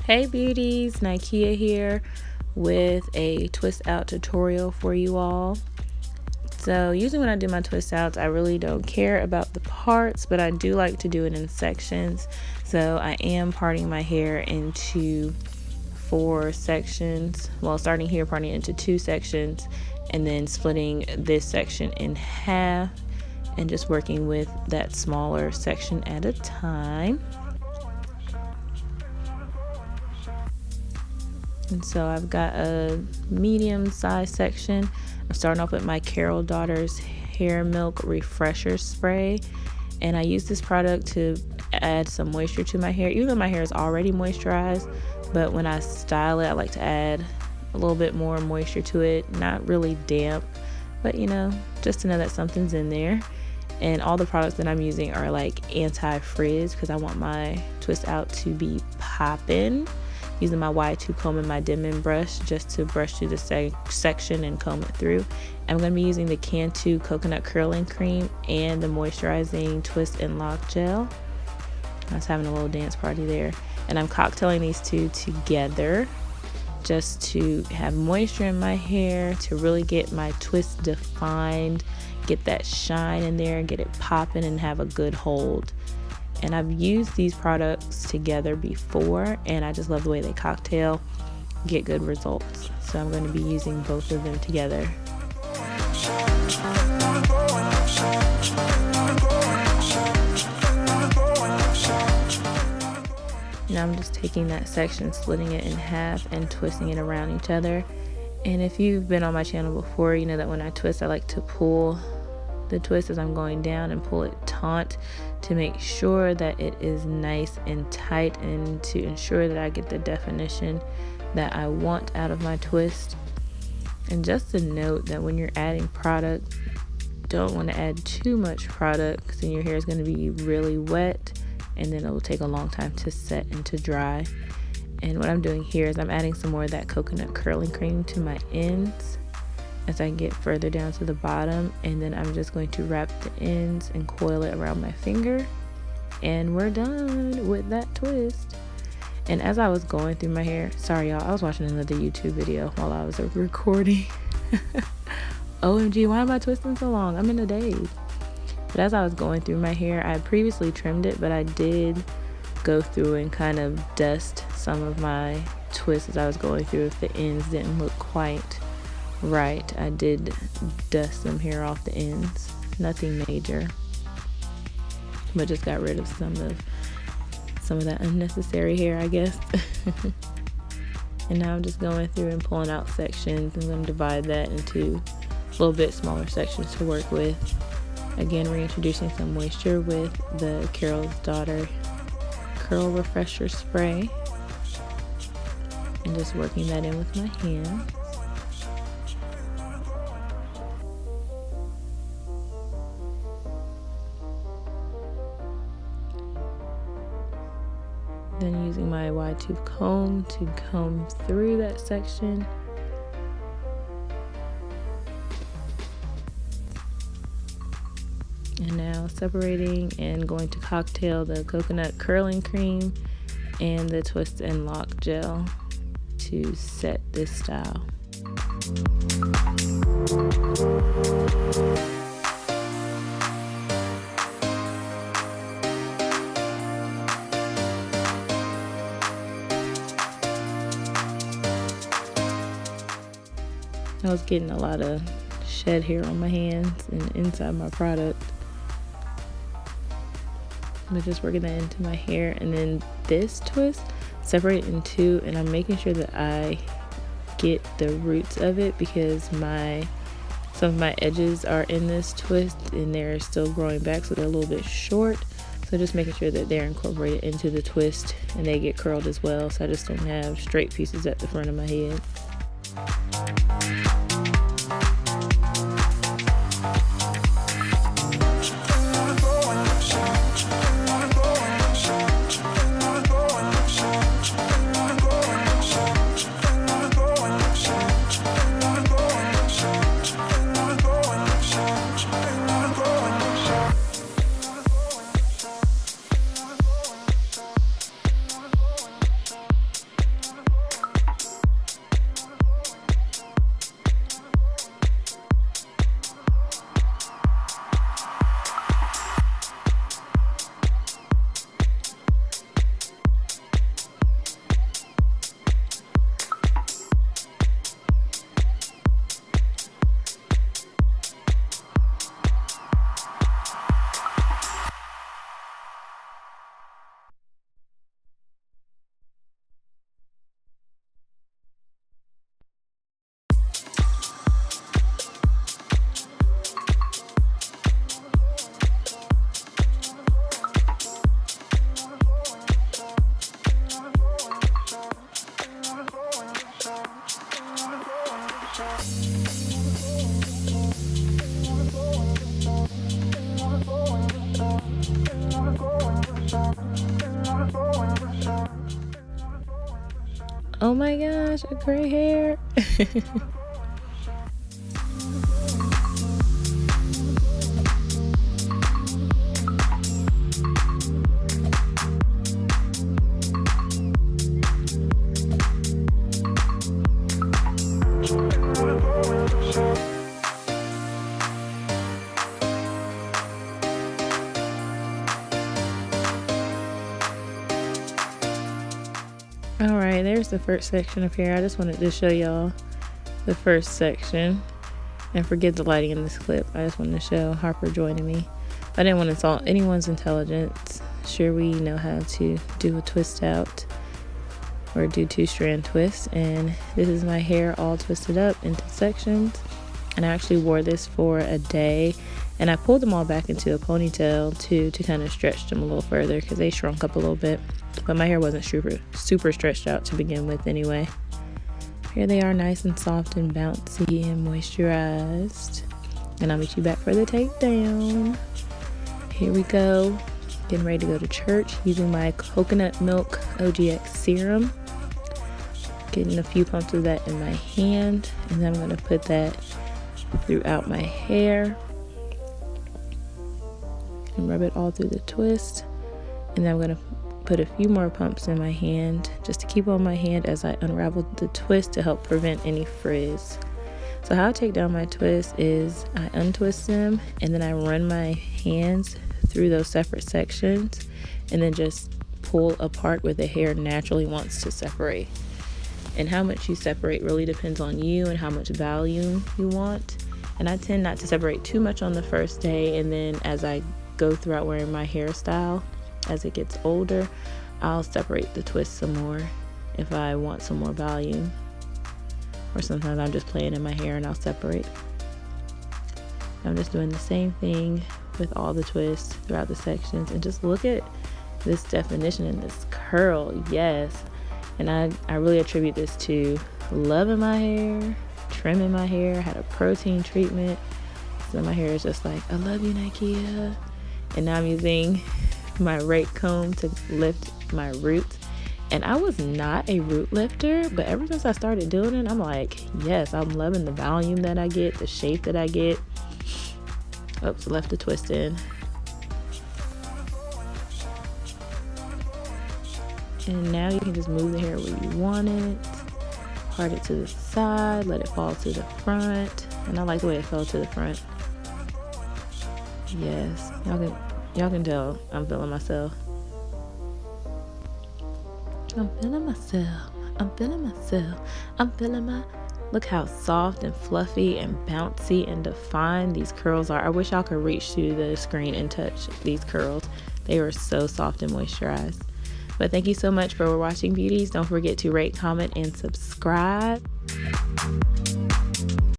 Hey beauties, Nikea here with a twist out tutorial for you all. So usually when I do my twist outs, I really don't care about the parts, but I do like to do it in sections. So I am parting my hair into 4 sections. Well, starting here, parting it into 2 sections, and then splitting this section in half and just working with that smaller section at a time. And so I've got a medium size section. I'm starting off with my Carol Daughter's Hair Milk Refresher Spray. And I use this product to add some moisture to my hair, even though my hair is already moisturized. But when I style it, I like to add a little bit more moisture to it. Not really damp, but you know, just to know that something's in there. And all the products that I'm using are like anti-frizz because I want my twist out to be popping. Using my wide tooth comb and my Denman brush just to brush through the section and comb it through. I'm going to be using the Cantu Coconut Curling Cream and the Moisturizing Twist and Lock Gel. I was having a little dance party there. And I'm cocktailing these two together just to have moisture in my hair, to really get my twist defined, get that shine in there, get it popping and have a good hold. And I've used these products together before, and I just love the way they cocktail, get good results. So I'm going to be using both of them together. Now I'm just taking that section, splitting it in half, and twisting it around each other. And if you've been on my channel before, you know that when I twist, I like to pull the twist as I'm going down and pull it taut to make sure that it is nice and tight and to ensure that I get the definition that I want out of my twist. And just a note that when you're adding product, don't want to add too much product because then your hair is going to be really wet and then it will take a long time to set and to dry. And what I'm doing here is I'm adding some more of that coconut curling cream to my ends as I get further down to the bottom, and then I'm just going to wrap the ends and coil it around my finger, and we're done with that twist. And as I was going through my hair, sorry y'all, I was watching another YouTube video while I was recording. OMG, why am I twisting so long? I'm in a daze. But as I was going through my hair, I had previously trimmed it, but I did go through and kind of dust some of my twists as I was going through if the ends didn't look quite right. I did dust some hair off the ends, nothing major, but just got rid of some of that unnecessary hair, I guess. And now I'm just going through and pulling out sections. I'm going to divide that into a little bit smaller sections to work with. Again, reintroducing some moisture with the Carol's Daughter Curl Refresher Spray and just working that in with my hand. Then using my wide tooth comb to comb through that section. And now separating and going to cocktail the coconut curling cream and the twist and lock gel to set this style. I was getting a lot of shed hair on my hands and inside my product. I'm just working that into my hair, and then this twist separate in 2, and I'm making sure that I get the roots of it because some of my edges are in this twist and they're still growing back, so they're a little bit short. So just making sure that they're incorporated into the twist and they get curled as well, so I just don't have straight pieces at the front of my head. Oh my gosh, a gray hair. Alright, there's the first section of hair. I just wanted to show y'all the first section. And forget the lighting in this clip. I just wanted to show Harper joining me. I didn't want to insult anyone's intelligence. Sure, we know how to do a twist out or do 2-strand twists. And this is my hair all twisted up into sections. And I actually wore this for a day. And I pulled them all back into a ponytail to kind of stretch them a little further because they shrunk up a little bit. But my hair wasn't super stretched out to begin with anyway. Here they are, nice and soft and bouncy and moisturized. And I'll meet you back for the takedown. Here we go. Getting ready to go to church using my coconut milk OGX serum. Getting a few pumps of that in my hand. And then I'm going to put that throughout my hair. And rub it all through the twist. And then I'm going to put a few more pumps in my hand just to keep on my hand as I unravel the twist to help prevent any frizz. So how I take down my twist is I untwist them and then I run my hands through those separate sections and then just pull apart where the hair naturally wants to separate. And how much you separate really depends on you and how much volume you want. And I tend not to separate too much on the first day, and then as I go throughout wearing my hairstyle, as it gets older, I'll separate the twist some more if I want some more volume. Or sometimes I'm just playing in my hair and I'll separate. I'm just doing the same thing with all the twists throughout the sections. And just look at this definition and this curl. Yes. And I really attribute this to loving my hair, trimming my hair, had a protein treatment. So my hair is just like, I love you, Nikea. And now I'm using my rake comb to lift my roots. And I was not a root lifter, but ever since I started doing it, I'm like, yes, I'm loving the volume that I get, the shape that I get. Oops, left the twist in. And now you can just move the hair where you want it. Part it to the side, let it fall to the front. And I like the way it fell to the front. Yes, y'all can tell I'm feeling myself. I'm feeling myself. I'm feeling myself. I'm feeling my... Look how soft and fluffy and bouncy and defined these curls are. I wish y'all could reach through the screen and touch these curls. They were so soft and moisturized. But thank you so much for watching, beauties. Don't forget to rate, comment, and subscribe.